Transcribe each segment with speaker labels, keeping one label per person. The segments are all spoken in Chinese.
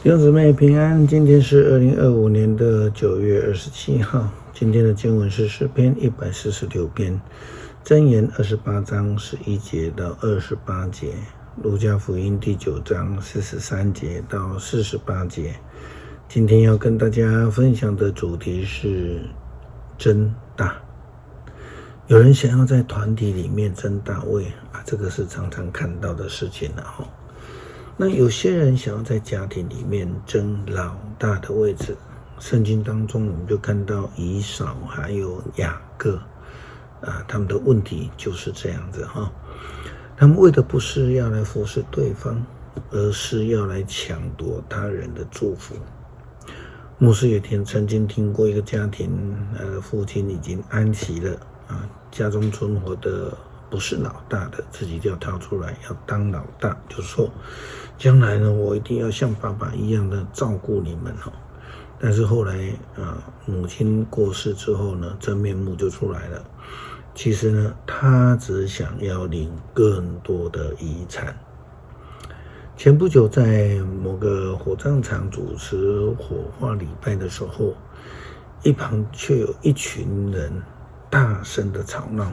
Speaker 1: 弟兄姊妹平安，今天是2025年的9月27号。今天的经文是诗篇146篇，箴言28章11节到28节，路加福音第9章43节到48节。今天要跟大家分享的主题是争大。有人想要在团体里面争大位这个是常常看到的事情了那有些人想要在家庭里面争老大的位置，圣经当中我们就看到以扫还有雅各他们的问题就是这样子他们为的不是要来服侍对方，而是要来抢夺他人的祝福。牧师也曾经听过一个家庭，父亲已经安息了家中存活的不是老大的，自己就要跳出来要当老大，就说将来呢，我一定要像爸爸一样的照顾你们但是后来母亲过世之后呢，真面目就出来了。其实呢，他只想要领更多的遗产。前不久在某个火葬场主持火化礼拜的时候，一旁却有一群人大声的吵闹，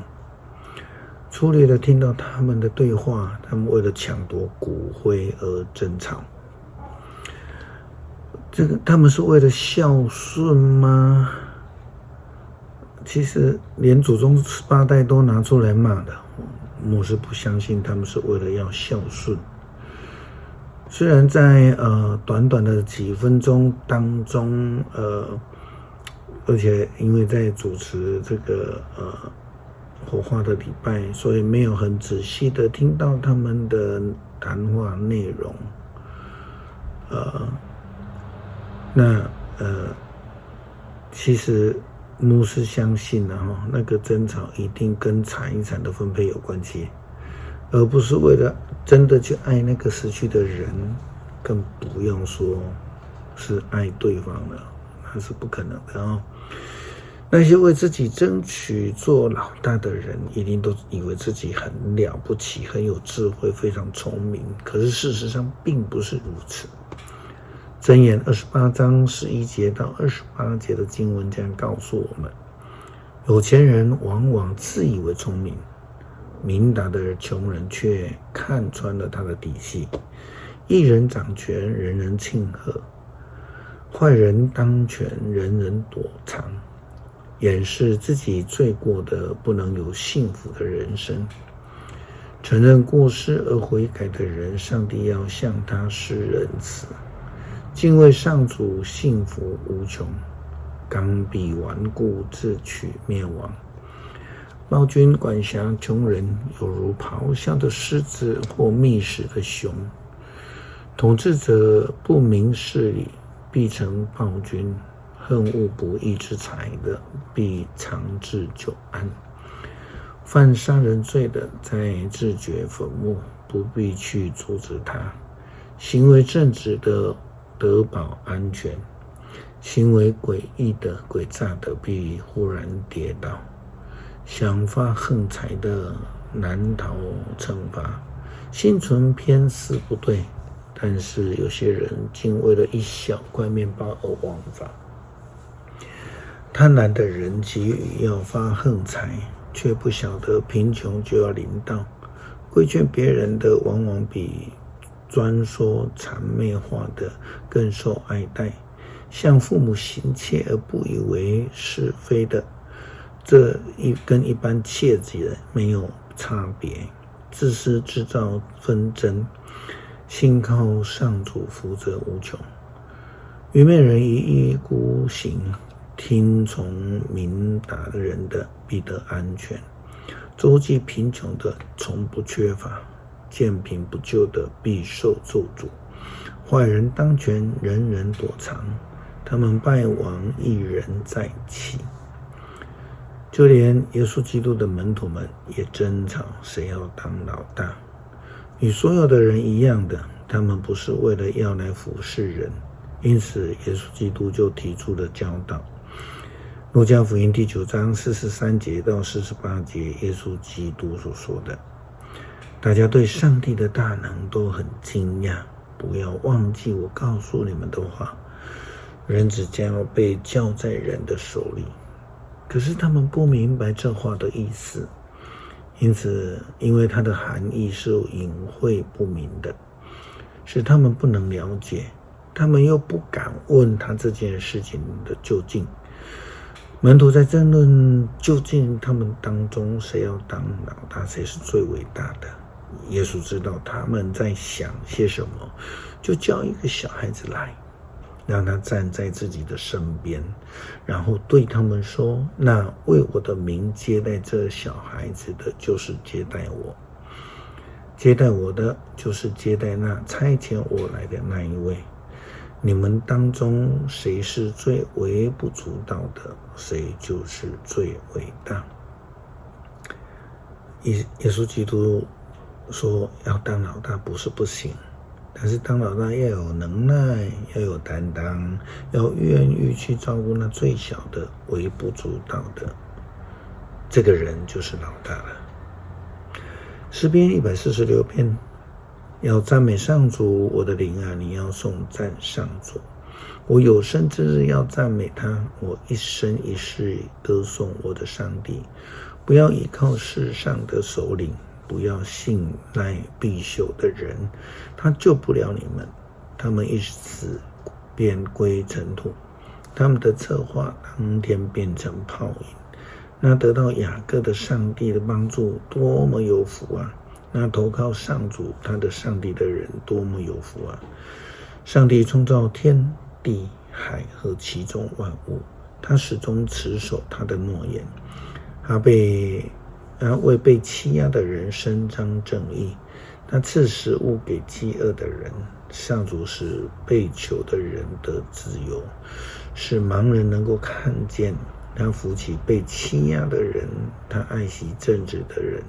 Speaker 1: 粗略的听到他们的对话，他们为了抢夺骨灰而争吵。他们是为了孝顺吗？其实连祖宗18代都拿出来骂的，牧师不相信他们是为了要孝顺。虽然在短短的几分钟当中而且因为在主持这个火化的礼拜，所以没有很仔细的听到他们的谈话内容其实牧师相信那个争吵一定跟财产的分配有关系，而不是为了真的去爱那个死去的人，更不用说是爱对方了，那是不可能的那些为自己争取做老大的人，一定都以为自己很了不起，很有智慧，非常聪明，可是事实上并不是如此。箴言28章11节到28节的经文这样告诉我们，有钱人往往自以为聪明，明达的穷人却看穿了他的底细。一人掌权，人人庆贺；坏人当权，人人躲藏。掩饰自己罪过的，不能有幸福的人生。承认过失而悔改的人，上帝要向他施仁慈。敬畏上主，幸福无穷；刚愎顽固，自取灭亡。暴君管辖穷人，有如咆哮的狮子或觅食的熊。统治者不明事理，必成暴君；恨恶不义之财的，必长治久安。犯杀人罪的，在自掘坟墓，不必去阻止他；行为正直的，得保安全；行为诡异的、诡诈的，必忽然跌倒；想发横财的，难逃惩罚。心存偏私不对，但是有些人竟为了一小块面包而枉法。贪婪的人急于要发横财，却不晓得贫穷就要临到。规劝别人的，往往比专说谄媚话的更受爱戴。向父母行窃而不以为是非的，这跟一般窃贼没有差别。自私制造纷争，信靠上主福泽无穷。愚昧人一意孤行，听从明达人的，必得安全。周济贫穷的，从不缺乏；见贫不救的，必受咒诅。坏人当权，人人躲藏；他们败亡，一人在其。就连耶稣基督的门徒们也争吵谁要当老大。与所有的人一样的，他们不是为了要来服侍人，因此耶稣基督就提出了教导。路加福音第9章43节到48节，耶稣基督所说的。大家对上帝的大能都很惊讶，不要忘记我告诉你们的话，人子将要被交在人的手里。可是他们不明白这话的意思，因此因为它的含义是隐晦不明的，使他们不能了解，他们又不敢问他这件事情的究竟。门徒在争论究竟他们当中谁要当老大，谁是最伟大的。耶稣知道他们在想些什么，就叫一个小孩子来，让他站在自己的身边，然后对他们说，那为我的名接待这小孩子的，就是接待我；接待我的，就是接待那差遣我来的那一位。你们当中谁是最微不足道的，谁就是最伟大。耶稣基督说要当老大不是不行，但是当老大要有能耐，要有担当，要愿意去照顾那最小的微不足道的，这个人就是老大了。诗篇146篇，要赞美上主，我的灵啊，你要颂赞上主。我有生之日要赞美他，我一生一世歌颂我的上帝。不要依靠世上的首领，不要信赖必朽的人，他救不了你们。他们一死便归尘土，他们的策划当天变成泡影。那得到雅各的上帝的帮助，多么有福啊！那投靠上主他的上帝的人，多么有福啊！上帝创造天地海和其中万物，他始终持守他的诺言。他为被欺压的人伸张正义，他赐食物给饥饿的人。上主使被囚的人得自由，使盲人能够看见。他扶起被欺压的人，他爱惜正直的人。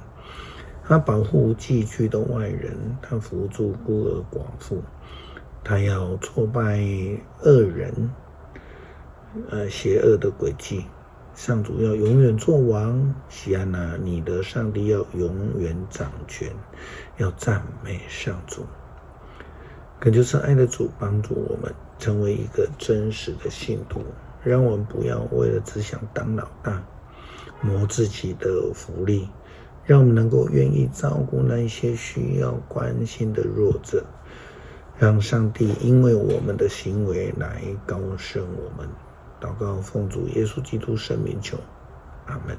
Speaker 1: 他保护寄居的外人，他扶助孤儿寡妇。他要挫败恶人，邪恶的诡计。上主要永远做王，西安啊，你的上帝要永远掌权，要赞美上主。恳求慈爱的主帮助我们成为一个真实的信徒，让我们不要为了只想当老大，谋自己的福利，让我们能够愿意照顾那些需要关心的弱者，让上帝因为我们的行为来高升我们。祷告奉主耶稣基督圣名求，阿们。